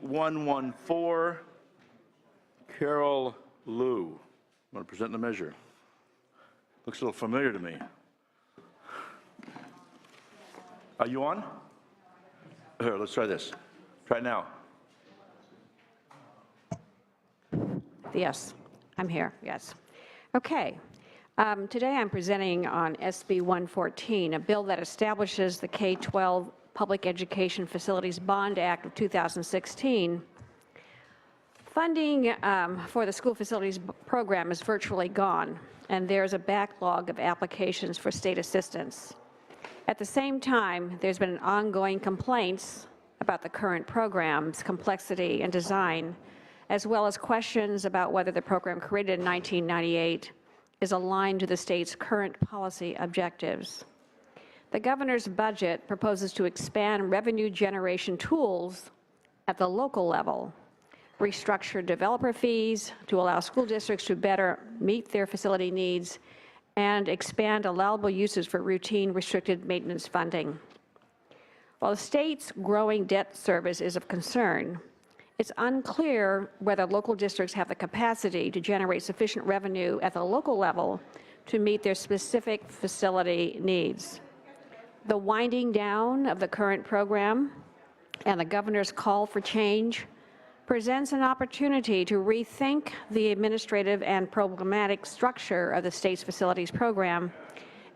114, Carol Liu. I'm going to present the measure. Looks a little familiar to me. Are you on? Here, let's try this. Try it now. Yes, I'm here, yes. Okay. Today I'm presenting on SB 114, a bill that establishes the K-12 Public Education Facilities Bond Act of 2016. Funding for the school facilities program is virtually gone, and there's a backlog of applications for state assistance. At the same time, there's been ongoing complaints about the current program's complexity and design, as well as questions about whether the program created in 1998 is aligned to the state's current policy objectives. The governor's budget proposes to expand revenue generation tools at the local level, restructure developer fees to allow school districts to better meet their facility needs, and expand allowable uses for routine restricted maintenance funding. While the state's growing debt service is of concern, it's unclear whether local districts have the capacity to generate sufficient revenue at the local level to meet their specific facility needs. The winding down of the current program and the governor's call for change presents an opportunity to rethink the administrative and programmatic structure of the state's facilities program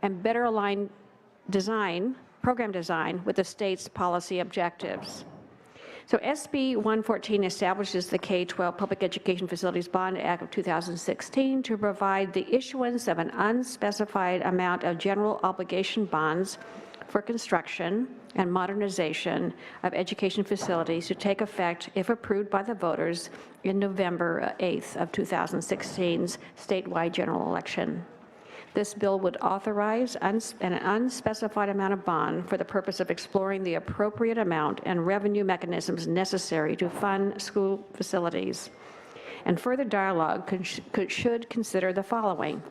and better align program design with the state's policy objectives. So SB 114 establishes the K-12 Public Education Facilities Bond Act of 2016 to provide the issuance of an unspecified amount of general obligation bonds for construction and modernization of education facilities to take effect if approved by the voters in November 8th of 2016's statewide general election. This bill would authorize an unspecified amount of bond for the purpose of exploring the appropriate amount and revenue mechanisms necessary to fund school facilities. And further dialogue should consider the following: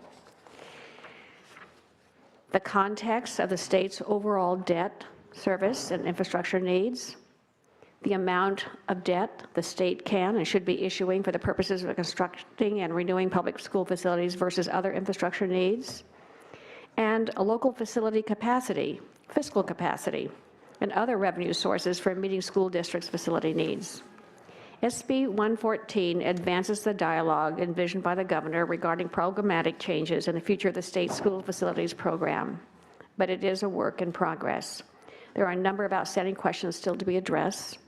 the context of the state's overall debt, service, and infrastructure needs, the amount of debt the state can and should be issuing for the purposes of constructing and renewing public school facilities versus other infrastructure needs, and a local facility capacity, fiscal capacity, and other revenue sources for meeting school districts' facility needs. SB 114 advances the dialogue envisioned by the governor regarding programmatic changes in the future of the state school facilities program, but it is a work in progress. There are a number of outstanding questions still to be addressed.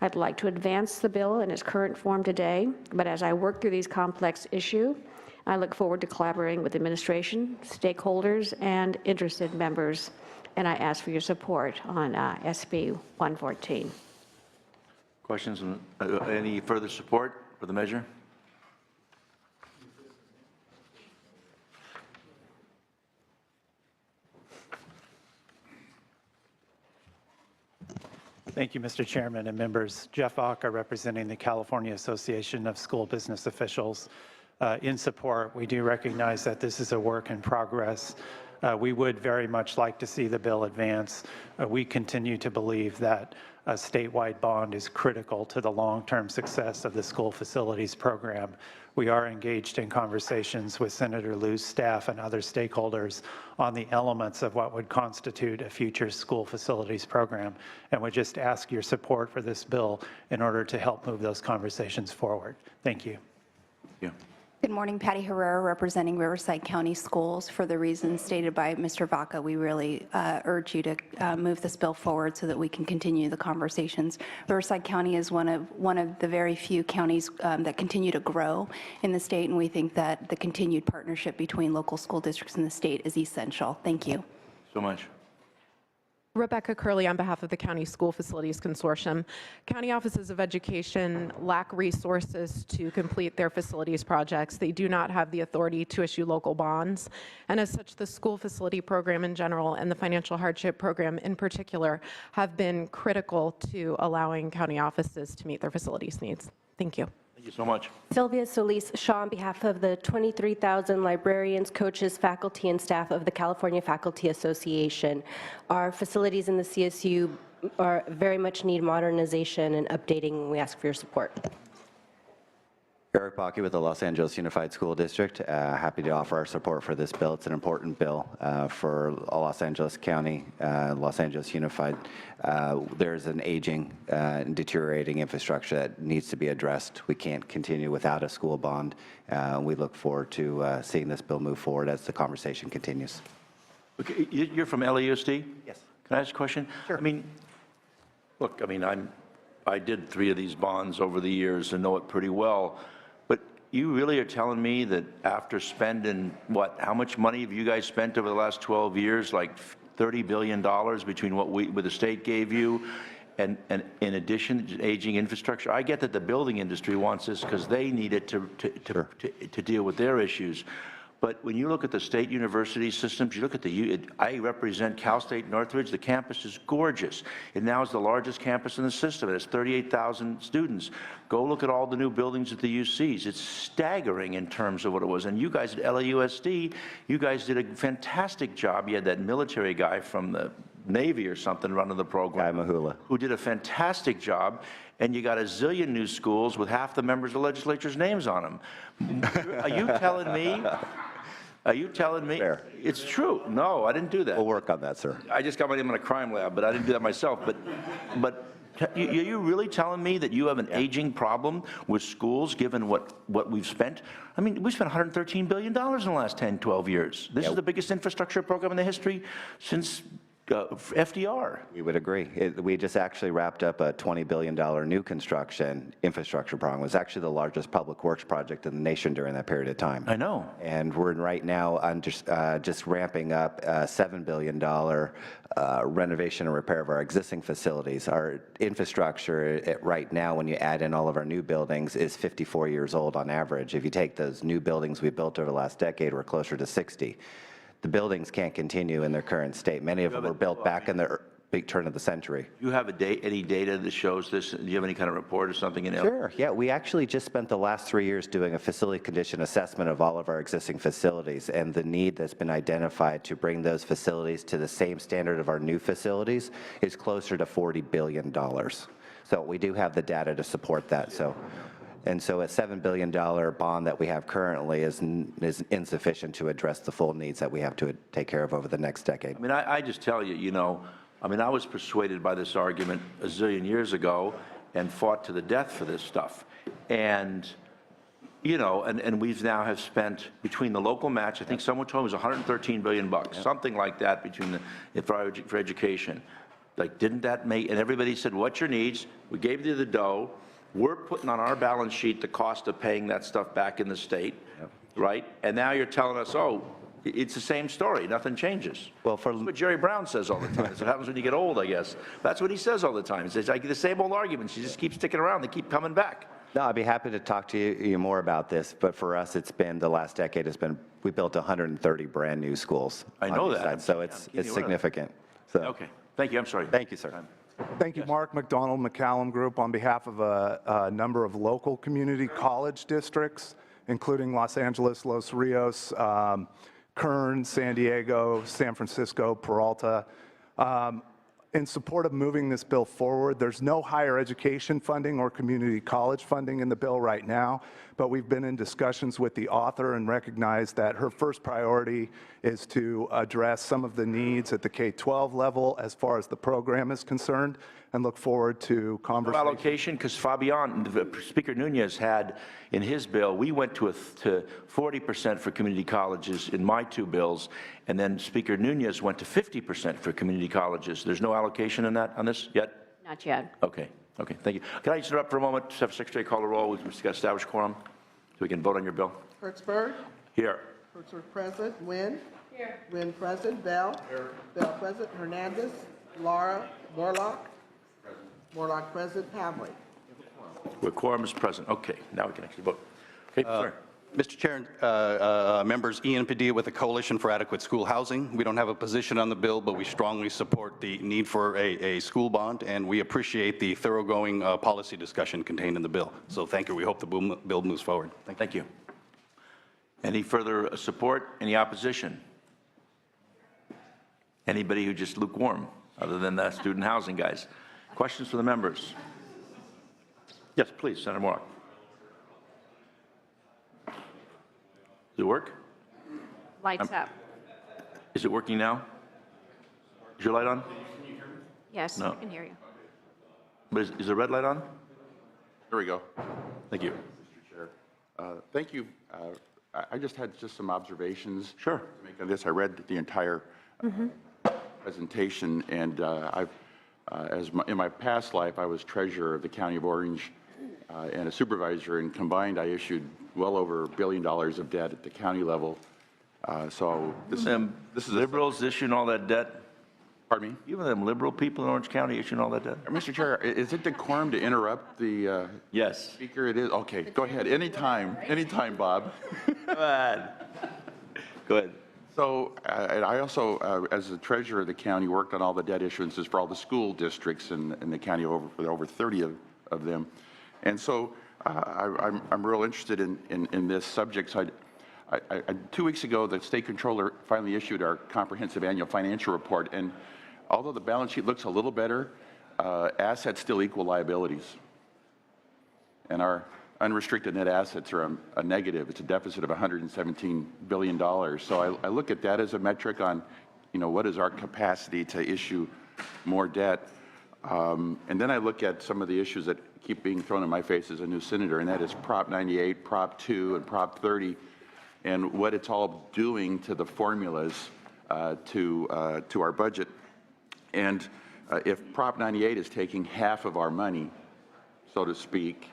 I'd like to advance the bill in its current form today, but as I work through these complex issues, I look forward to collaborating with administration, stakeholders, and interested members, and I ask for your support on SB 114. Questions? Any further support for the measure? Thank you, Mr. Chairman and members. Jeff Aka, representing the California Association of School Business Officials. In support, we do recognize that this is a work in progress. We would very much like to see the bill advance. We continue to believe that a statewide bond is critical to the long-term success of the school facilities program. We are engaged in conversations with Senator Liu's staff and other stakeholders on the elements of what would constitute a future school facilities program, and would just ask your support for this bill in order to help move those conversations forward. Thank you. Yeah. Good morning, Patty Herrera, representing Riverside County Schools. For the reasons stated by Mr. Vaca, we really urge you to move this bill forward so that we can continue the conversations. Riverside County is one of the very few counties that continue to grow in the state, and we think that the continued partnership between local school districts and the state is essential. Thank you. So much. Rebecca Curley on behalf of the County School Facilities Consortium. County offices of education lack resources to complete their facilities projects. They do not have the authority to issue local bonds, and as such, the school facility program in general and the financial hardship program in particular have been critical to allowing county offices to meet their facilities needs. Thank you. Thank you so much. Sylvia Solis Shaw on behalf of the 23,000 librarians, coaches, faculty, and staff of the California Faculty Association. Our facilities in the CSU very much need modernization and updating. We ask for your support. Eric Bakke with the Los Angeles Unified School District. Happy to offer our support for this bill. It's an important bill for Los Angeles County, Los Angeles Unified. There's an aging and deteriorating infrastructure that needs to be addressed. We can't continue without a school bond. We look forward to seeing this bill move forward as the conversation continues. Okay, you're from LAUSD? Yes. Can I ask a question? Sure. I mean, look, I mean, I did 3 of these bonds over the years and know it pretty well. But you really are telling me that after spending, what, how much money have you guys spent over the last 12 years? Like $30 billion between what the state gave you and in addition to aging infrastructure? I get that the building industry wants this because they need it to deal with their issues. But when you look at the state university systems, you look at I represent Cal State Northridge. The campus is gorgeous. It now is the largest campus in the system. It has 38,000 students. Go look at all the new buildings at the UCs. It's staggering in terms of what it was. And you guys at LAUSD, you guys did a fantastic job. You had that military guy from the Navy or something running the program. Guy Mahula. Who did a fantastic job. And you got a zillion new schools with half the members of the legislature's names on them. Are you telling me? Are you telling me? Fair. It's true. No, I didn't do that. We'll work on that, sir. I just got my name in a crime lab, but I didn't do that myself. But are you really telling me that you have an aging problem with schools, given what we've spent? I mean, we spent $113 billion in the last 10, 12 years. This is the biggest infrastructure program in the history since FDR. We would agree. We just actually wrapped up a $20 billion new construction infrastructure program. It was actually the largest public works project in the nation during that period of time. I know. And we're right now on just ramping up a $7 billion renovation and repair of our existing facilities. Our infrastructure right now, when you add in all of our new buildings, is 54 years old on average. If you take those new buildings we built over the last decade, we're closer to 60. The buildings can't continue in their current state. Many of them were built back in the big turn of the century. Do you have any data that shows this? Do you have any kind of report or something in Sure, yeah. We actually just spent the last 3 years doing a facility condition assessment of all of our existing facilities, and the need that's been identified to bring those facilities to the same standard of our new facilities is closer to $40 billion. So we do have the data to support that. And so a $7 billion bond that we have currently is insufficient to address the full needs that we have to take care of over the next decade. I mean, I just tell you, you know, I mean, I was persuaded by this argument a zillion years ago and fought to the death for this stuff. And, you know, and we've now have spent between the local match, I think someone told me it was $113 billion, something like that between for education. Like, didn't that make, and everybody said, what's your needs? We gave you the dough. We're putting on our balance sheet the cost of paying that stuff back in the state, right? And now you're telling us, oh, it's the same story. Nothing changes. Well, That's what Jerry Brown says all the time. That's what happens when you get old, I guess. That's what he says all the time. He says, I get the same old arguments. You just keep sticking around. They keep coming back. No, I'd be happy to talk to you more about this, but for us, it's been, the last decade has been, we built 130 brand new schools. I know that. So it's significant. So. Okay. Thank you. I'm sorry. Thank you, sir. Thank you, Mark McDonald, McCallum Group, on behalf of a number of local community college districts, including Los Angeles, Los Rios, Kern, San Diego, San Francisco, Peralta. In support of moving this bill forward, there's no higher education funding or community college funding in the bill right now, but we've been in discussions with the author and recognize that her first priority is to address some of the needs at the K-12 level as far as the program is concerned, and look forward to conversation. Allocation, because Fabian, Speaker Nunez had in his bill, we went to 40% for community colleges in my 2 bills, and then Speaker Nunez went to 50% for community colleges. There's no allocation in that on this yet? Not yet. Okay, thank you. Can I just interrupt for a moment? Have Secretary call the roll. We've got to establish quorum so we can vote on your bill. Hertzberg. Here. Hertzberg present. Wynn. Here. Wynn present. Bell. Here. Bell present. Hernandez. Laura. Morlock. Morlock present. Hamley. Where quorum is present. Okay, now we can actually vote. Okay, sir. Mr. Chair, members, Ian Padilla with the Coalition for Adequate School Housing. We don't have a position on the bill, but we strongly support the need for a school bond, and we appreciate the thoroughgoing policy discussion contained in the bill. So thank you. We hope the bill moves forward. Thank you. Any further support? Any opposition? Anybody who just lukewarm? other than the student housing guys. Questions for the members? Yes, please, Senator Morlock. Does it work? Lights up. Is it working now? Is your light on? Yes, No. I can hear you. But is the red light on? There we go. Thank you. Mr. Chair. Thank you. I just had some observations. Sure. To make on this. I read the entire presentation, and in my past life, I was treasurer of the County of Orange and a supervisor, and combined, I issued well over $1 billion of debt at the county level. So this is Liberals issuing all that debt? Pardon me? Even them liberal people in Orange County issuing all that debt? Mr. Chair, is it decorum to interrupt the Yes. speaker? It is? Okay, go ahead. Anytime, Bob. Go ahead. Go ahead. So, and I also, as the treasurer of the county, worked on all the debt issuances for all the school districts in the county, over 30 of them. And so I'm real interested in this subject. So 2 weeks ago, the state controller finally issued our comprehensive annual financial report. And although the balance sheet looks a little better, assets still equal liabilities. And our unrestricted net assets are a negative. It's a deficit of $117 billion. So I look at that as a metric on, what is our capacity to issue more debt. And then I look at some of the issues that keep being thrown in my face as a new senator, and that is Prop 98, Prop 2, and Prop 30, and what it's all doing to the formulas to our budget. And if Prop 98 is taking half of our money, so to speak,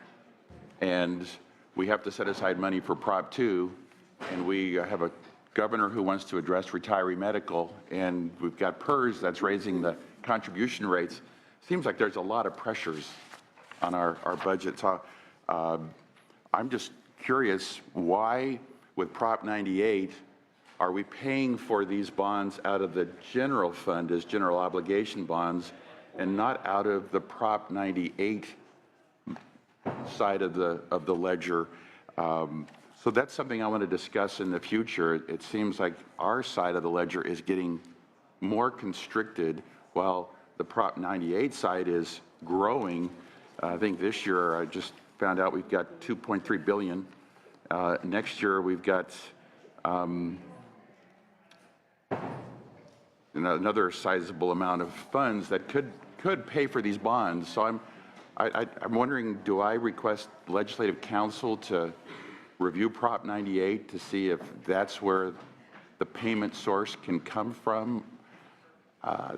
and we have to set aside money for Prop 2, and we have a governor who wants to address retiree medical, and we've got PERS that's raising the contribution rates, seems like there's a lot of pressures on our budget. So I'm just curious, why with Prop 98 are we paying for these bonds out of the general fund as general obligation bonds and not out of the Prop 98 side of the ledger? So that's something I want to discuss in the future. It seems like our side of the ledger is getting more constricted while the Prop 98 side is growing. I think this year, I just found out we've got $2.3 billion. Next year, we've got another sizable amount of funds that could pay for these bonds. So I'm wondering, do I request legislative counsel to review Prop 98 to see if that's where the payment source can come from?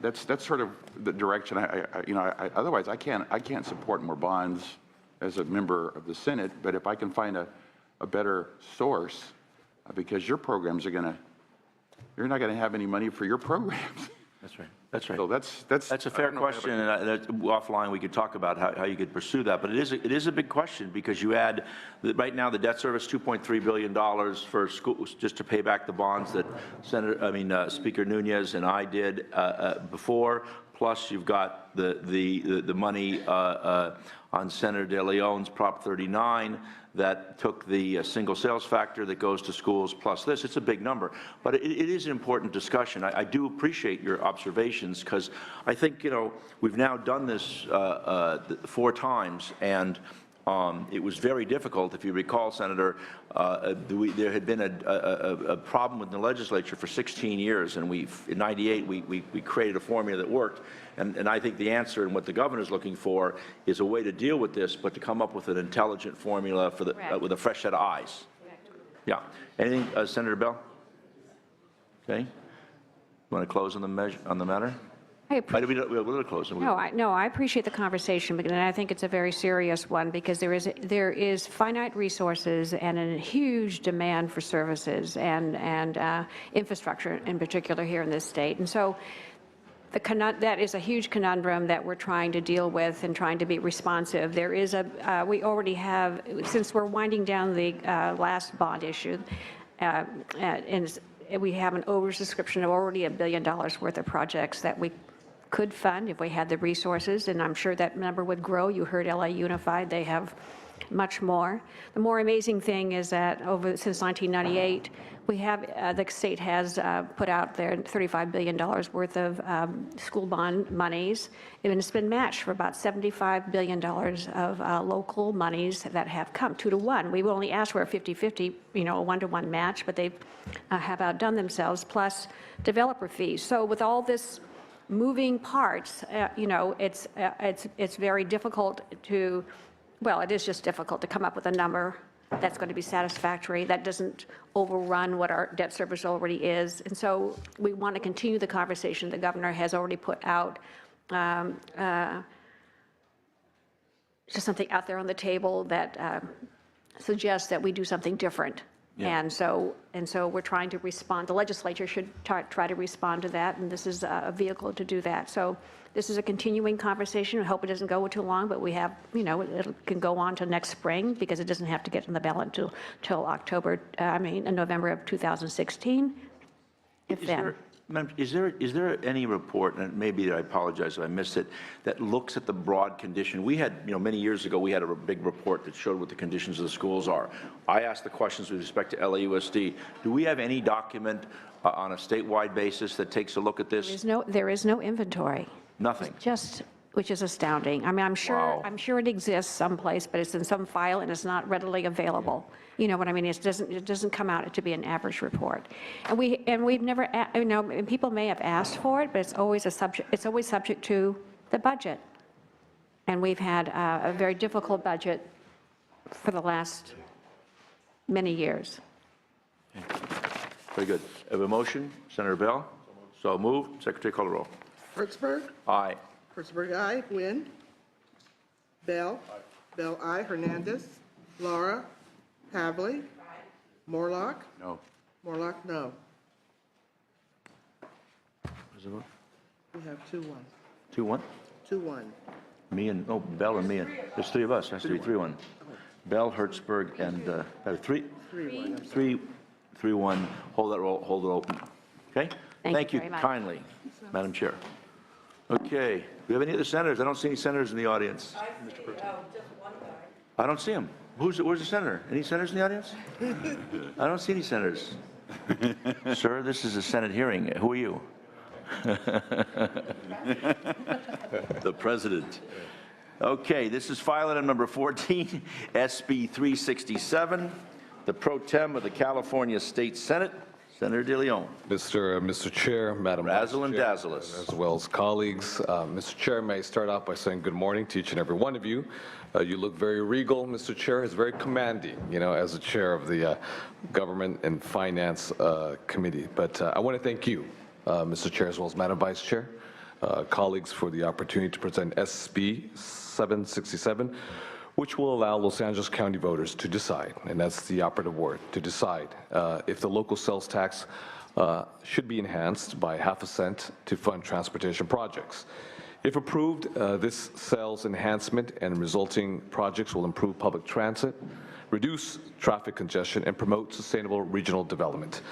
That's sort of the direction. Otherwise, I can't support more bonds as a member of the Senate. But if I can find a better source, because your programs you're not going to have any money for your programs. That's right. That's right. So That's a fair question, and offline we could talk about how you could pursue that. But it is a big question, because you add right now the debt service $2.3 billion for schools just to pay back the bonds that Speaker Nunez and I did before. Plus you've got the money on Senator De Leon's Prop 39 that took the single sales factor that goes to schools plus this. It's a big number, but it is an important discussion. I do appreciate your observations, because I think, we've now done this 4 times, and it was very difficult. If you recall, Senator, there had been a problem with the legislature for 16 years, and in '98 we created a formula that worked. And I think the answer and what the governor's looking for is a way to deal with this, but to come up with an intelligent formula for with a fresh set of eyes. Correct. Yeah. Anything, Senator Bell? Okay. You want to close on the matter? We'll close. No, I appreciate the conversation, and I think it's a very serious one, because there is finite resources and a huge demand for services and infrastructure in particular here in this state. And so that is a huge conundrum that we're trying to deal with and trying to be responsive. There is we already have, since we're winding down the last bond issue, and we have an oversubscription of already $1 billion worth of projects that we could fund if we had the resources, and I'm sure that number would grow. You heard LA Unified, they have much more. The more amazing thing is that since 1998, We have, the state has put out their $35 billion worth of school bond monies, and it's been matched for about $75 billion of local monies that have come 2 to 1. We only asked for a 50-50, a 1-to-1 match, but they have outdone themselves, plus developer fees. So with all this moving parts, it's very difficult to, well, it is just difficult to come up with a number that's going to be satisfactory, that doesn't overrun what our debt service already is. And so we want to continue the conversation. The governor has already put out just something out there on the table that suggests that we do something different. Yeah. And so we're trying to respond. The legislature should try to respond to that, and this is a vehicle to do that. So this is a continuing conversation. I hope it doesn't go too long, but we have, it can go on to next spring because it doesn't have to get on the ballot till November of 2016. Is there any report, and maybe I apologize if I missed it, that looks at the broad condition? We had, many years ago, we had a big report that showed what the conditions of the schools are. I asked the questions with respect to LAUSD. Do we have any document on a statewide basis that takes a look at this? There is no inventory. Nothing. Which is astounding. I mean, Wow. I'm sure it exists someplace, but it's in some file and it's not readily available. You know what I mean? It doesn't come out to be an average report. And we've never, and people may have asked for it, but it's always subject to the budget. And we've had a very difficult budget for the last many years. Very good. I have a motion. Senator Bell? So moved. Secretary call the roll. Hertzberg, Aye. Hertzberg, aye. Nguyen. Bell. Bell, aye. Hernandez. Laura. Havley. Morlock. No. Morlock, no. Is it vote? We have 2-1. 2-1? 2-1. Me and, Bell and me and, there's 3 of us. Has to be 3-1. Bell, Hertzberg, and, 3-1. Hold that roll, hold it open. Okay? Thank you very much. Kindly, Madam Chair. Okay, do we have any other senators? I don't see any senators in the audience. I see, just one guy. I don't see him. Where's the senator? Any senators in the audience? I don't see any senators. Sir, this is a Senate hearing. Who are you? The president. Okay, this is file item number 14, SB 367, the pro tem of the California State Senate, Senator De Leon. Mr. Chair, Madam Vice Razzle and Chair, dazzle us. as well as colleagues. Mr. Chair, may I start off by saying good morning to each and every one of you. You look very regal, Mr. Chair. It's very commanding, as the chair of the Government and Finance Committee. But I want to thank you, Mr. Chair, as well as Madam Vice Chair, colleagues, for the opportunity to present SB 767, which will allow Los Angeles County voters to decide, and that's the operative word, to decide if the local sales tax should be enhanced by ½ a cent to fund transportation projects. If approved, this sales enhancement and resulting projects will improve public transit, reduce traffic congestion, and promote sustainable regional development.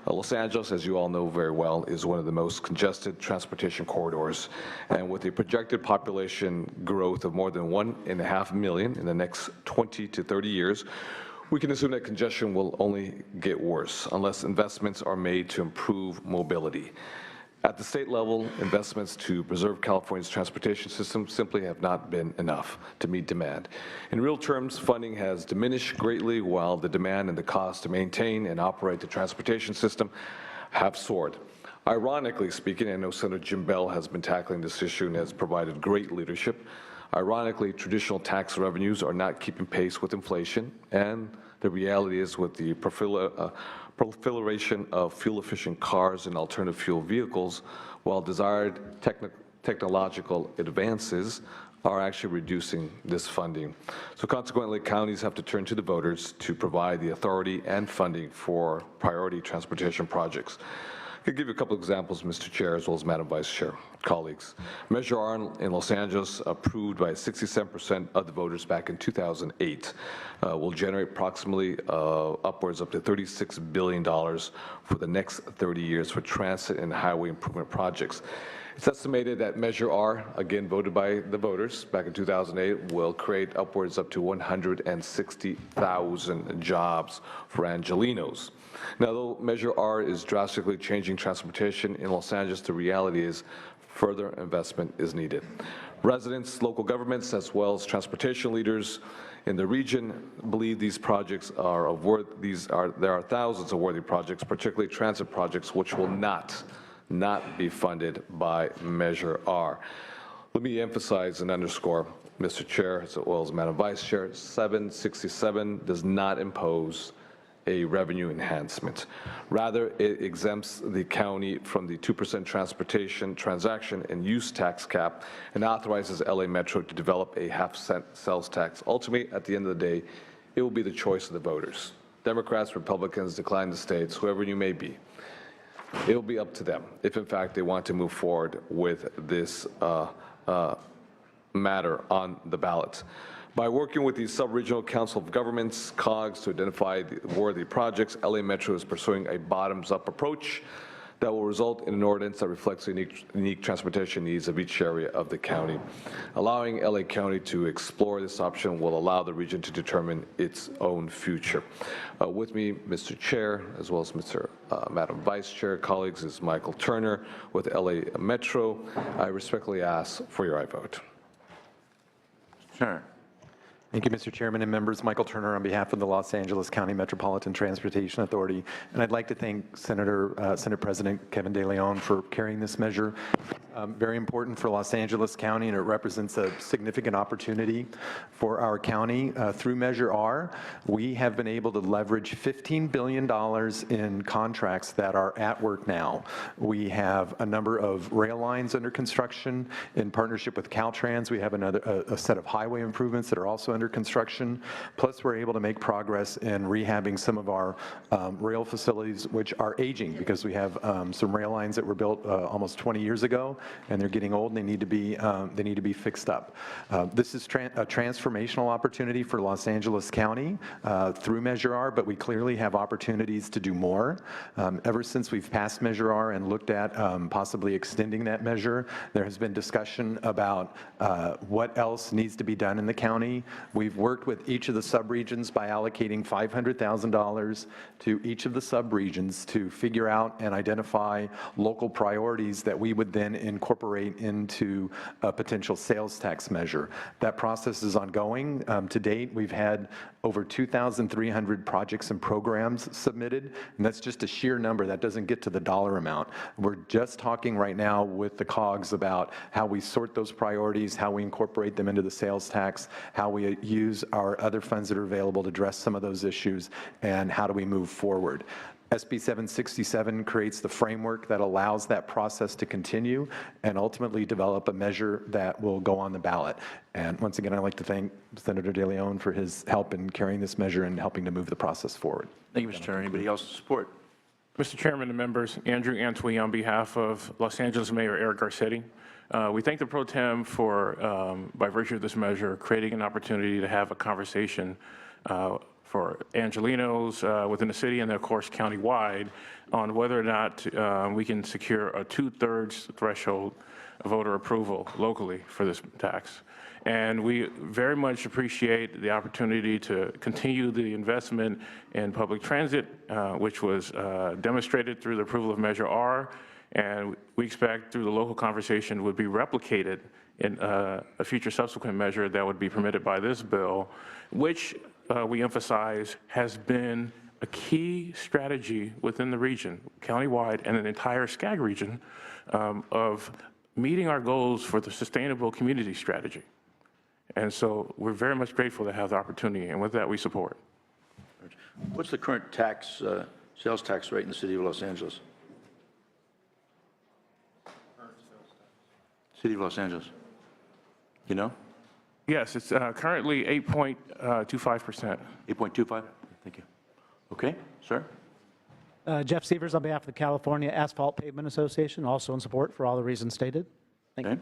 Los Angeles, as you all know very well, is one of the most congested transportation corridors, and with a projected population growth of more than 1.5 million in the next 20 to 30 years, we can assume that congestion will only get worse unless investments are made to improve mobility. At the state level, investments to preserve California's transportation system simply have not been enough to meet demand. In real terms, funding has diminished greatly while the demand and the cost to maintain and operate the transportation system have soared. Ironically speaking, I know Senator Jim Bell has been tackling this issue and has provided great leadership. Ironically, traditional tax revenues are not keeping pace with inflation, and the reality is with the proliferation of fuel-efficient cars and alternative fuel vehicles, while desired technological advances are actually reducing this funding. So consequently, counties have to turn to the voters to provide the authority and funding for priority transportation projects. I could give you a couple examples, Mr. Chair, as well as Madam Vice Chair, colleagues. Measure R in Los Angeles, approved by 67% of the voters back in 2008, will generate approximately upwards up to $36 billion for the next 30 years for transit and highway improvement projects. It's estimated that Measure R, again voted by the voters back in 2008, will create upwards up to 160,000 jobs for Angelenos. Now, though Measure R is drastically changing transportation in Los Angeles, the reality is further investment is needed. Residents, local governments, as well as transportation leaders in the region believe these projects are of worth. There are thousands of worthy projects, particularly transit projects, which will not be funded by Measure R. Let me emphasize and underscore, Mr. Chair, as well as Madam Vice Chair, 767 does not impose a revenue enhancement. Rather, it exempts the county from the 2% transportation transaction and use tax cap and authorizes LA Metro to develop a half-cent sales tax. Ultimately, at the end of the day, it will be the choice of the voters. Democrats, Republicans, decline the states, whoever you may be. It will be up to them if, in fact, they want to move forward with this matter on the ballot. By working with the Sub-Regional Council of Governments, COGS, to identify the worthy projects, LA Metro is pursuing a bottoms-up approach that will result in an ordinance that reflects the unique transportation needs of each area of the county. Allowing LA County to explore this option will allow the region to determine its own future. With me, Mr. Chair, as well as Madam Vice Chair, colleagues, is Michael Turner with LA Metro. I respectfully ask for your aye vote. Sure. Thank you, Mr. Chairman and members. Michael Turner on behalf of the Los Angeles County Metropolitan Transportation Authority. And I'd like to thank Senate President Kevin De Leon for carrying this measure. Very important for Los Angeles County, and it represents a significant opportunity for our county. Through Measure R, we have been able to leverage $15 billion in contracts that are at work now. We have a number of rail lines under construction in partnership with Caltrans. We have a set of highway improvements that are also under construction. Plus, we're able to make progress in rehabbing some of our rail facilities, which are aging, because we have some rail lines that were built almost 20 years ago, and they're getting old, and they need to be fixed up. This is a transformational opportunity for Los Angeles County through Measure R, but we clearly have opportunities to do more. Ever since we've passed Measure R and looked at possibly extending that measure, there has been discussion about what else needs to be done in the county. We've worked with each of the subregions by allocating $500,000 to each of the subregions to figure out and identify local priorities that we would then incorporate into a potential sales tax measure. That process is ongoing. To date, we've had over 2,300 projects and programs submitted, and that's just a sheer number. That doesn't get to the dollar amount. We're just talking right now with the COGS about how we sort those priorities, how we incorporate them into the sales tax, how we use our other funds that are available to address some of those issues, and how do we move forward. SB 767 creates the framework that allows that process to continue and ultimately develop a measure that will go on the ballot. And once again, I'd like to thank Senator De Leon for his help in carrying this measure and helping to move the process forward. Thank you, Mr. Turner. Anybody else support? Mr. Chairman and members, Andrew Antwi on behalf of Los Angeles Mayor Eric Garcetti. We thank the Pro Tem for, by virtue of this measure, creating an opportunity to have a conversation for Angelenos within the city and, of course, countywide on whether or not we can secure a 2/3 threshold voter approval locally for this tax. And we very much appreciate the opportunity to continue the investment in public transit, which was demonstrated through the approval of Measure R, and we expect through the local conversation would be replicated in a future subsequent measure that would be permitted by this bill, which we emphasize has been a key strategy within the region, countywide and an entire SCAG region, of meeting our goals for the sustainable community strategy. And so we're very much grateful to have the opportunity, and with that, we support. What's the current tax, sales tax rate in the city of Los Angeles? City of Los Angeles. You know? Yes, it's currently 8.25%. 8.25? Thank you. Okay, sir? Jeff Severs on behalf of the California Asphalt Pavement Association, also in support for all the reasons stated. Thank you.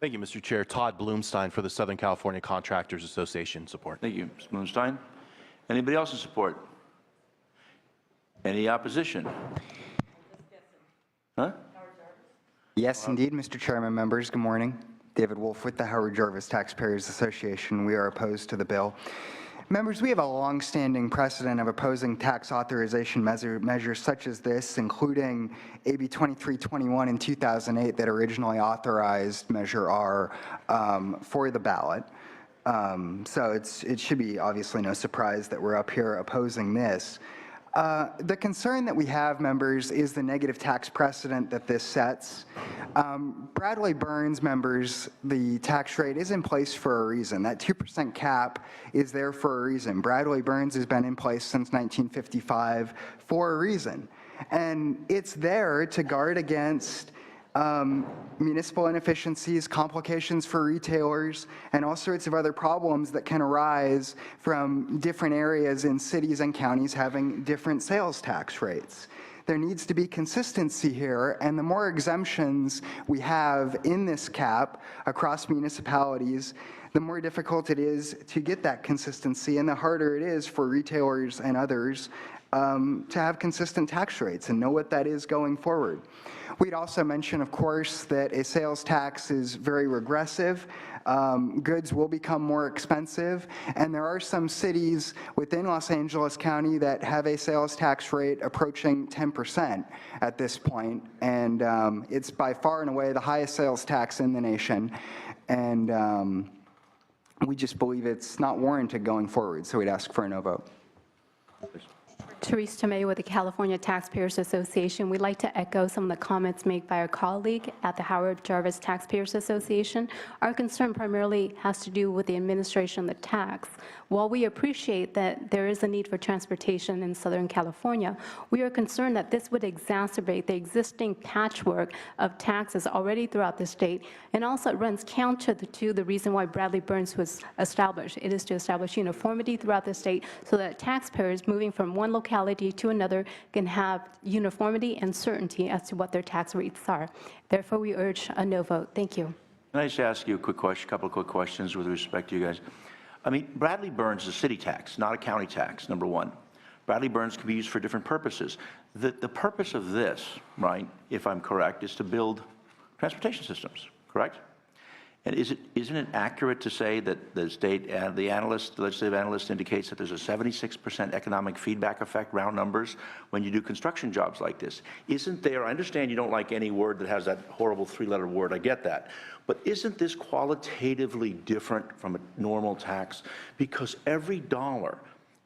Thank you, Mr. Chair. Todd Bloomstein for the Southern California Contractors Association, support. Thank you, Mr. Moonstein. Anybody else in support? Any opposition? Huh? Yes, indeed, Mr. Chairman, members. Good morning. David Wolf with the Howard Jarvis Taxpayers Association. We are opposed to the bill. Members, we have a long-standing precedent of opposing tax authorization measures such as this, including AB 2321 in 2008 that originally authorized Measure R for the ballot. So it should be obviously no surprise that we're up here opposing this. The concern that we have, members, is the negative tax precedent that this sets. Bradley Burns, members, the tax rate is in place for a reason. That 2% cap is there for a reason. Bradley Burns has been in place since 1955 for a reason. And it's there to guard against municipal inefficiencies, complications for retailers, and all sorts of other problems that can arise from different areas in cities and counties having different sales tax rates. There needs to be consistency here, and the more exemptions we have in this cap across municipalities, the more difficult it is to get that consistency, and the harder it is for retailers and others to have consistent tax rates and know what that is going forward. We'd also mention, of course, that a sales tax is very regressive. Goods will become more expensive, and there are some cities within Los Angeles County that have a sales tax rate approaching 10% at this point, and it's by far and away the highest sales tax in the nation, and we just believe it's not warranted going forward, so we'd ask for a no vote. Therese Tomei with the California Taxpayers Association. We'd like to echo some of the comments made by our colleague at the Howard Jarvis Taxpayers Association. Our concern primarily has to do with the administration of the tax. While we appreciate that there is a need for transportation in Southern California, we are concerned that this would exacerbate the existing patchwork of taxes already throughout the state, and also it runs counter to the reason why Bradley Burns was established. It is to establish uniformity throughout the state so that taxpayers moving from one locality to another can have uniformity and certainty as to what their tax rates are. Therefore, we urge a no vote. Thank you. Can I just ask you a quick question, couple of quick questions with respect to you guys? I mean, Bradley Burns is a city tax, not a county tax, number one. Bradley Burns can be used for different purposes. The purpose of this, right, if I'm correct, is to build transportation systems, correct? And isn't it accurate to say that the legislative analyst indicates that there's a 76% economic feedback effect, round numbers, when you do construction jobs like this? Isn't there, I understand you don't like any word that has that horrible three-letter word, I get that, but isn't this qualitatively different from a normal tax? Because every dollar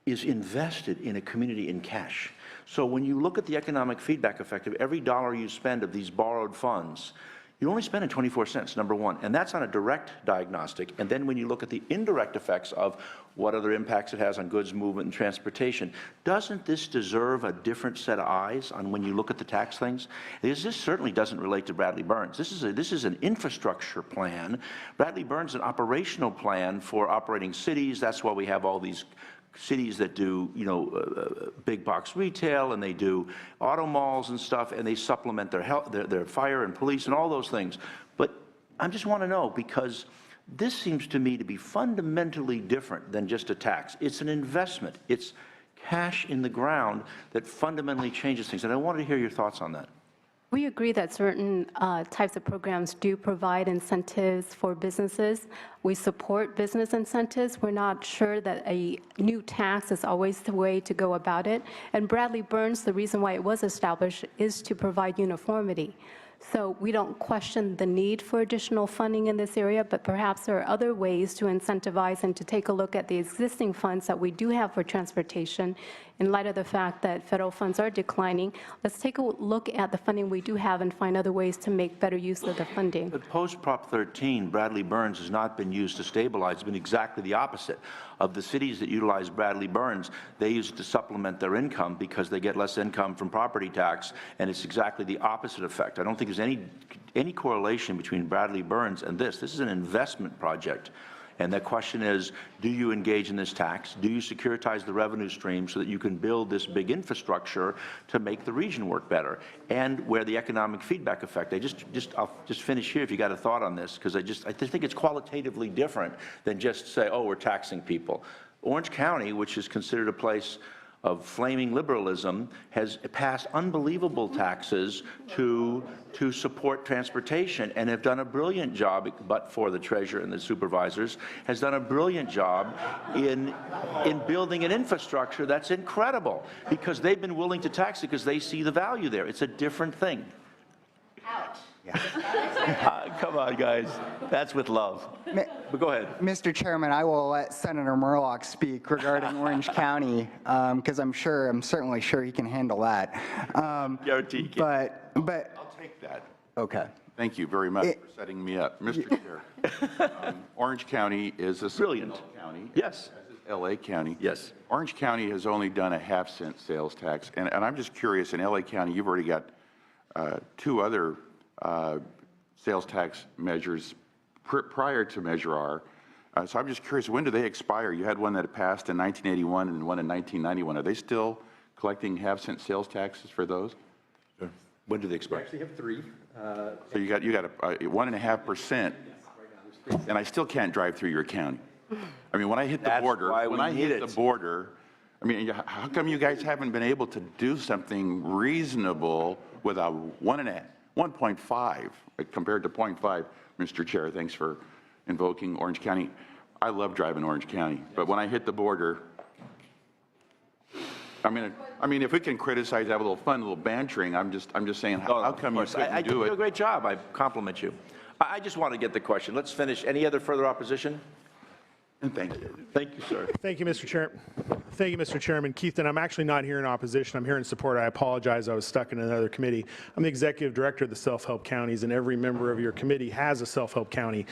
is invested in a community in cash. So when you look at the economic feedback effect of every dollar you spend of these borrowed funds, you're only spending 24 cents, number one, and that's on a direct diagnostic. And then when you look at the indirect effects of what other impacts it has on goods movement and transportation, doesn't this deserve a different set of eyes on when you look at the tax things? Because this certainly doesn't relate to Bradley Burns. This is an infrastructure plan. Bradley Burns is an operational plan for operating cities. That's why we have all these cities that do, big box retail, and they do auto malls and stuff, and they supplement their fire and police and all those things. But I just want to know, because this seems to me to be fundamentally different than just a tax. It's an investment. It's cash in the ground that fundamentally changes things. And I wanted to hear your thoughts on that. We agree that certain types of programs do provide incentives for businesses. We support business incentives. We're not sure that a new tax is always the way to go about it. And Bradley Burns, the reason why it was established is to provide uniformity. So we don't question the need for additional funding in this area, but perhaps there are other ways to incentivize and to take a look at the existing funds that we do have for transportation. In light of the fact that federal funds are declining, let's take a look at the funding we do have and find other ways to make better use of the funding. But post-Prop 13, Bradley Burns has not been used to stabilize. It's been exactly the opposite. Of the cities that utilize Bradley Burns, they use it to supplement their income because they get less income from property tax, and it's exactly the opposite effect. I don't think there's any correlation between Bradley Burns and this. This is an investment project. And the question is, do you engage in this tax? Do you securitize the revenue stream so that you can build this big infrastructure to make the region work better? And where the economic feedback effect, I'll just finish here if you got a thought on this, because I just think it's qualitatively different than just say, oh, we're taxing people. Orange County, which is considered a place flaming liberalism has passed unbelievable taxes to support transportation and have done a brilliant job, but for the treasurer and the supervisors, has done a brilliant job in building an infrastructure that's incredible because they've been willing to tax it because they see the value there. It's a different thing. Ouch. Come on, guys. That's with love. But go ahead. Mr. Chairman, I will let Senator Murlock speak regarding Orange County, because I'm certainly sure he can handle that. Guarantee. But I'll take that. okay. Thank you very much for setting me up. Mr. Chair, Orange County is a Brilliant. county. Yes. LA County. Yes. Orange County has only done a half-cent sales tax. And I'm just curious, in LA County, you've already got 2 other sales tax measures prior to Measure R. So I'm just curious, when do they expire? You had one that passed in 1981 and one in 1991. Are they still collecting half-cent sales taxes for those? Sure. When do they expire? We actually have 3. So you got a 1.5%, and I still can't drive through your county. I mean, when I hit the border, I mean, how come you guys haven't been able to do something reasonable with a 1.5 compared to 0.5, Mr. Chair? Thanks for invoking Orange County. I love driving Orange County, but when I hit the border, I mean, if we can criticize, have a little fun, a little bantering, I'm just saying, how come you couldn't do it? You do a great job. I compliment you. I just want to get the question. Let's finish. Any other further opposition? And thank you. Thank you, sir. Thank you, Mr. Chair. Thank you, Mr. Chairman. Keith, and I'm actually not here in opposition. I'm here in support. I apologize. I was stuck in another committee. I'm the executive director of the Self-Help Counties, and every member of your committee has a self-help county.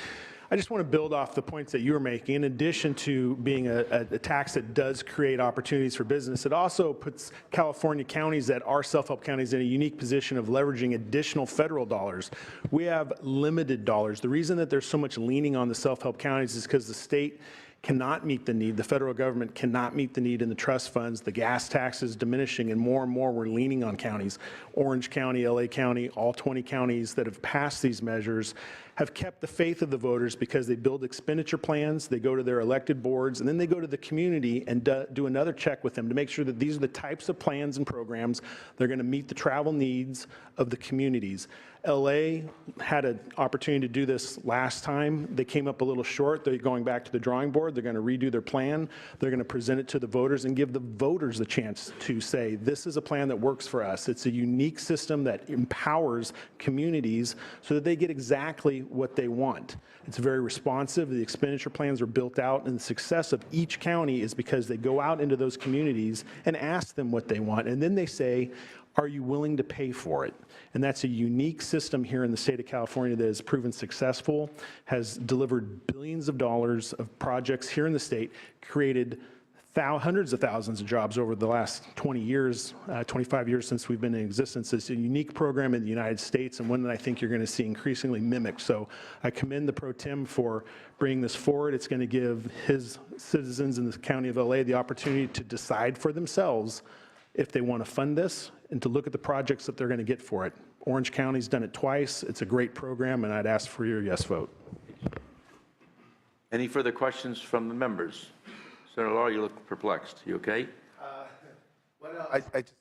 I just want to build off the points that you were making. In addition to being a tax that does create opportunities for business, it also puts California counties that are self-help counties in a unique position of leveraging additional federal dollars. We have limited dollars. The reason that there's so much leaning on the self-help counties is because the state cannot meet the need. The federal government cannot meet the need in the trust funds. The gas tax is diminishing, and more we're leaning on counties. Orange County, LA County, all 20 counties that have passed these measures have kept the faith of the voters because they build expenditure plans, they go to their elected boards, and then they go to the community and do another check with them to make sure that these are the types of plans and programs that are going to meet the travel needs of the communities. LA had an opportunity to do this last time. They came up a little short. They're going back to the drawing board. They're going to redo their plan. They're going to present it to the voters and give the voters the chance to say, this is a plan that works for us. It's a unique system that empowers communities so that they get exactly what they want. It's very responsive. The expenditure plans are built out, and the success of each county is because they go out into those communities and ask them what they want, and then they say, are you willing to pay for it? And that's a unique system here in the state of California that has proven successful, has delivered billions of dollars of projects here in the state, created hundreds of thousands of jobs over the last 20 years, 25 years since we've been in existence. It's a unique program in the United States, and one that I think you're going to see increasingly mimicked. So I commend the Pro Tem for bringing this forward. It's going to give his citizens in the county of LA the opportunity to decide for themselves if they want to fund this and to look at the projects that they're going to get for it. Orange County's done it twice. It's a great program, and I'd ask for your yes vote. Any further questions from the members? Senator Laura, you look perplexed. You okay? I just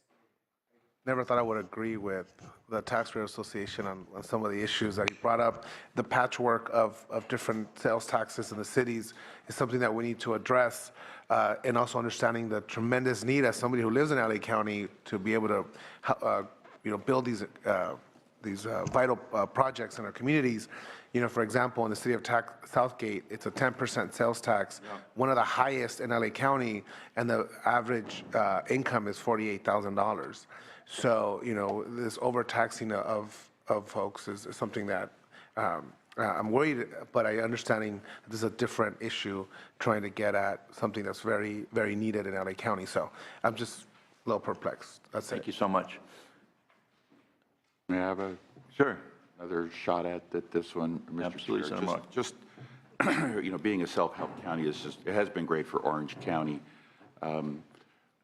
never thought I would agree with the Taxpayer Association on some of the issues that he brought up. The patchwork of different sales taxes in the cities is something that we need to address, and also understanding the tremendous need as somebody who lives in LA County to be able to build these vital projects in our communities. For example, in the city of Southgate, it's a 10% sales tax, one of the highest in LA County, and the average income is $48,000. So, this overtaxing of folks is something that I'm worried, but I understanding this is a different issue, trying to get at something that's very, very needed in LA County. So I'm just a little perplexed. That's it. Thank you so much. May I have another shot at this one, Mr. Absolutely, Chair? Senator Mark. Just being a self-help county it has been great for Orange County.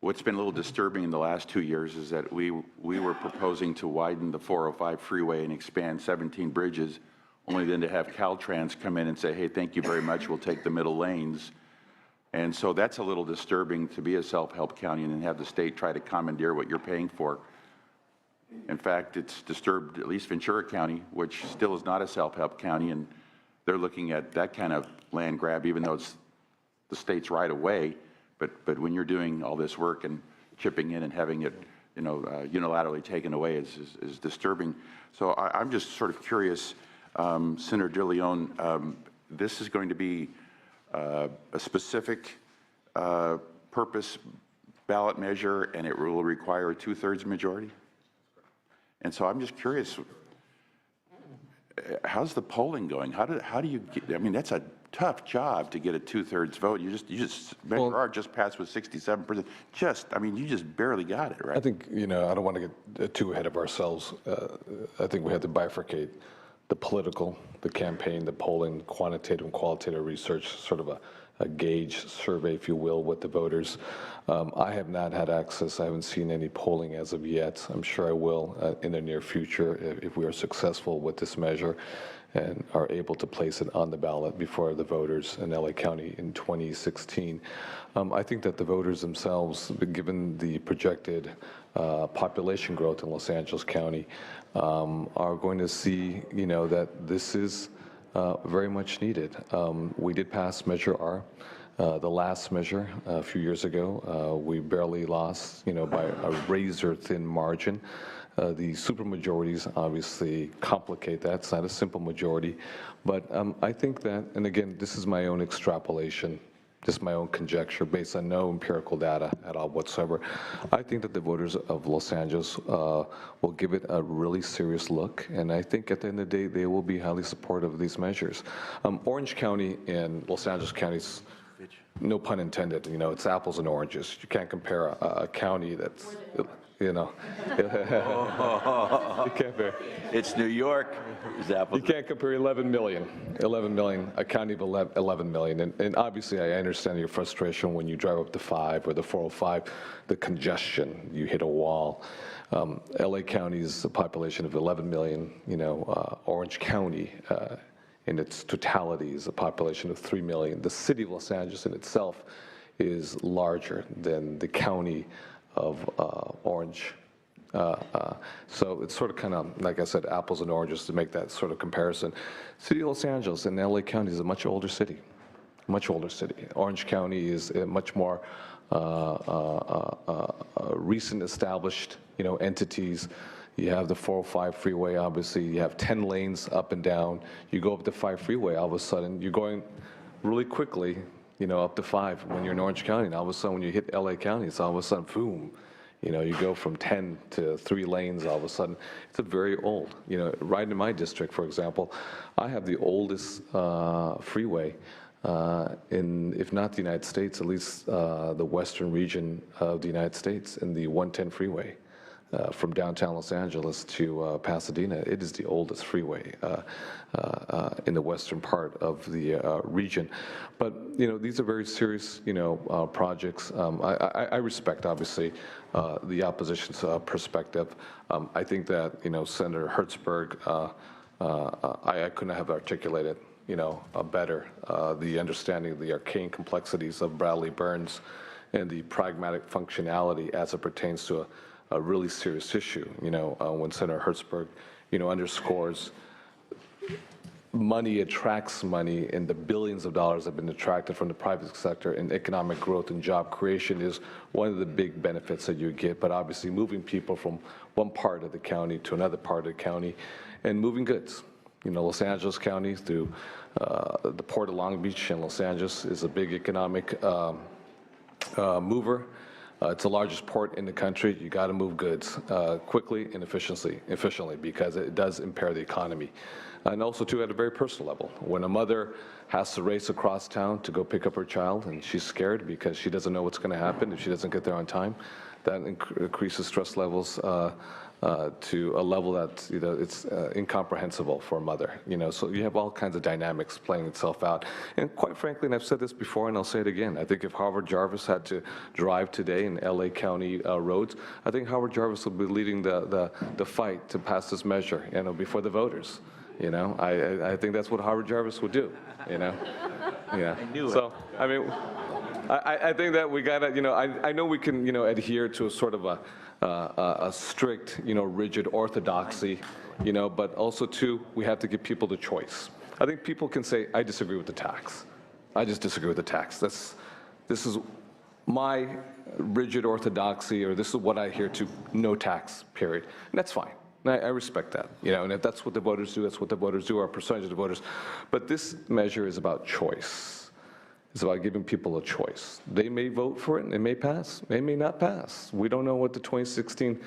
What's been a little disturbing in the last 2 years is that we were proposing to widen the 405 freeway and expand 17 bridges, only then to have Caltrans come in and say, hey, thank you very much, we'll take the middle lanes. And so that's a little disturbing to be a self-help county and then have the state try to commandeer what you're paying for. In fact, it's disturbed at least Ventura County, which still is not a self-help county, and they're looking at that kind of land grab, even though it's the state's right of way. But when you're doing all this work and chipping in and having it, unilaterally taken away is disturbing. So I'm just sort of curious, Senator De Leon, this is going to be a specific purpose ballot measure, and it will require a 2/3 majority? And so I'm just curious, how's the polling going? How do you get, I mean, that's a tough job to get a 2/3 vote. You just Measure R just passed with 67%. You just barely got it, right? I think, I don't want to get too ahead of ourselves. I think we have to bifurcate the political, the campaign, the polling, quantitative and qualitative research, sort of a gauge survey, if you will, with the voters. I have not had access. I haven't seen any polling as of yet. I'm sure I will in the near future if we are successful with this measure and are able to place it on the ballot before the voters in LA County in 2016. I think that the voters themselves, given the projected population growth in Los Angeles County, are going to see, that this is very much needed. We did pass Measure R. The last measure a few years ago, we barely lost, by a razor-thin margin. The supermajorities obviously complicate that. It's not a simple majority. But I think that, and again, this is my own extrapolation, just my own conjecture based on no empirical data at all whatsoever. I think that the voters of Los Angeles will give it a really serious look, and I think at the end of the day, they will be highly supportive of these measures. Orange County and Los Angeles counties, no pun intended, it's apples and oranges. You can't compare a county that's, you can't compare. It's New York. You can't compare 11 million, a county of 11 million. And obviously, I understand your frustration when you drive up the 5 or the 405, the congestion, you hit a wall. LA County's a population of 11 million, Orange County in its totality is a population of 3 million. The city of Los Angeles in itself is larger than the county of Orange. So it's sort of kind of, like I said, apples and oranges to make that sort of comparison. City of Los Angeles and LA County is a much older city, much older city. Orange County is a much more recent established, entities. You have the 405 freeway, obviously. You have 10 lanes up and down. You go up the 5 freeway, all of a sudden, you're going really quickly, up to 5 when you're in Orange County. And all of a sudden, when you hit LA County, it's all of a sudden, boom. You go from 10 to 3 lanes all of a sudden. It's a very old, right in my district, for example, I have the oldest freeway if not the United States, at least the western region of the United States, in the 110 freeway. From downtown Los Angeles to Pasadena. It is the oldest freeway in the western part of the region. But, these are very serious, projects. I respect, obviously, the opposition's perspective. I think that, Senator Hertzberg, I couldn't have articulated, better the understanding of the arcane complexities of Bradley Burns and the pragmatic functionality as it pertains to a really serious issue, when Senator Hertzberg, underscores money attracts money, and the billions of dollars have been attracted from the private sector, and economic growth and job creation is one of the big benefits that you get. But obviously moving people from one part of the county to another part of the county and moving goods. Los Angeles County through the Port of Long Beach and Los Angeles is a big economic mover. It's the largest port in the country. You got to move goods quickly and efficiently because it does impair the economy. And also, too, at a very personal level. When a mother has to race across town to go pick up her child and she's scared because she doesn't know what's going to happen if she doesn't get there on time, that increases stress levels to a level that it's incomprehensible for a mother. So you have all kinds of dynamics playing itself out. And quite frankly, and I've said this before, and I'll say it again, I think if Howard Jarvis had to drive today in LA County roads, I think Howard Jarvis will be leading the fight to pass this measure, before the voters. I think that's what Howard Jarvis would do. Yeah. I knew so, it. I think that we got to, I know we can, adhere to a sort of a strict, rigid orthodoxy, but also, too, we have to give people the choice. I think people can say, I disagree with the tax. I just disagree with the tax. This is my rigid orthodoxy, or this is what I adhere to, no tax, period. And that's fine. I respect that, and if that's what the voters do, that's what the voters do, or a percentage of the voters. But this measure is about choice. It's about giving people a choice. They may vote for it, and it may pass. It may not pass. We don't know what the 2016,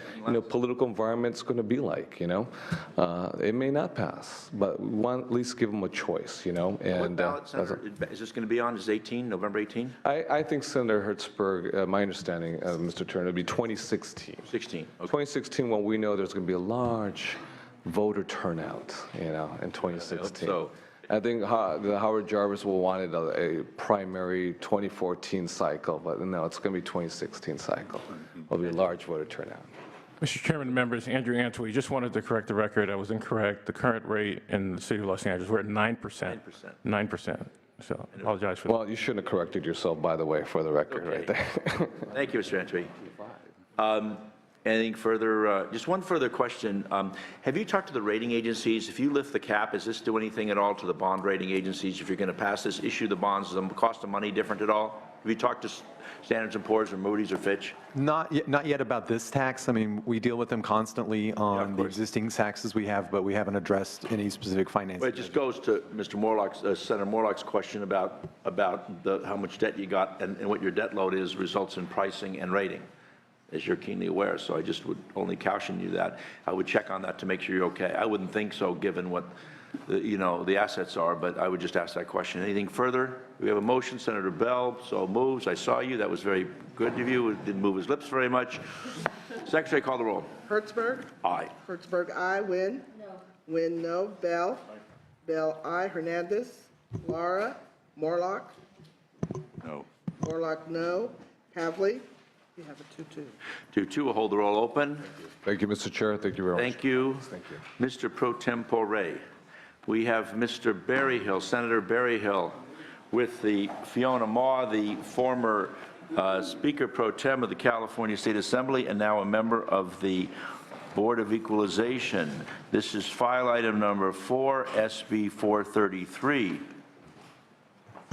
political environment's going to be like. It may not pass, but we want to at least give them a choice. What ballot, Senator, is this going to be on? Is 18, November 18? I think Senator Hertzberg, my understanding, Mr. Turner, it'll be 2016. 16. Okay. 2016, when we know there's going to be a large voter turnout, in 2016. So. I think the Howard Jarvis will want it a primary 2014 cycle, but no, it's going to be 2016 cycle. It'll be a large voter turnout. Mr. Chairman and members, Andrew Antwi, just wanted to correct the record. I was incorrect. The current rate in the city of Los Angeles, we're at 9%. 9%. So I apologize for that. Well, you shouldn't have corrected yourself, by the way, for the record, right there. Thank you, Mr. Antwi. Anything further? Just one further question. Have you talked to the rating agencies? If you lift the cap, does this do anything at all to the bond rating agencies? If you're going to pass this, issue the bonds, is the cost of money different at all? Have you talked to Standards & Poor's or Moody's or Fitch? Not yet about this tax. I mean, we deal with them constantly on the existing taxes we have, but we haven't addressed any specific financing. But it just goes to Mr. Morlock's, Senator Morlock's question about how much debt you got and what your debt load is results in pricing and rating, as you're keenly aware. So I just would only caution you that. I would check on that to make sure you're okay. I wouldn't think so, given what the assets are, but I would just ask that question. Anything further? We have a motion. Senator Bell so moves. I saw you. That was very good of you. It didn't move his lips very much. Secretary, call the roll. Hertzberg? Aye. Hertzberg, aye. Wynn? No. Wynn, no. Bell? Bell, aye. Hernandez? Lara? Morlock? No. Morlock, no. Havley? You have a 2-2. 2-2. We'll hold the roll open. Thank you, Mr. Chair. Thank you very much. Thank you. Thank you. Mr. Pro Tempore. We have Mr. Berryhill, Senator Berryhill, with the Fiona Ma, the former Speaker Pro Tem of the California State Assembly and now a member of the Board of Equalization. This is file item number 4, SB 433.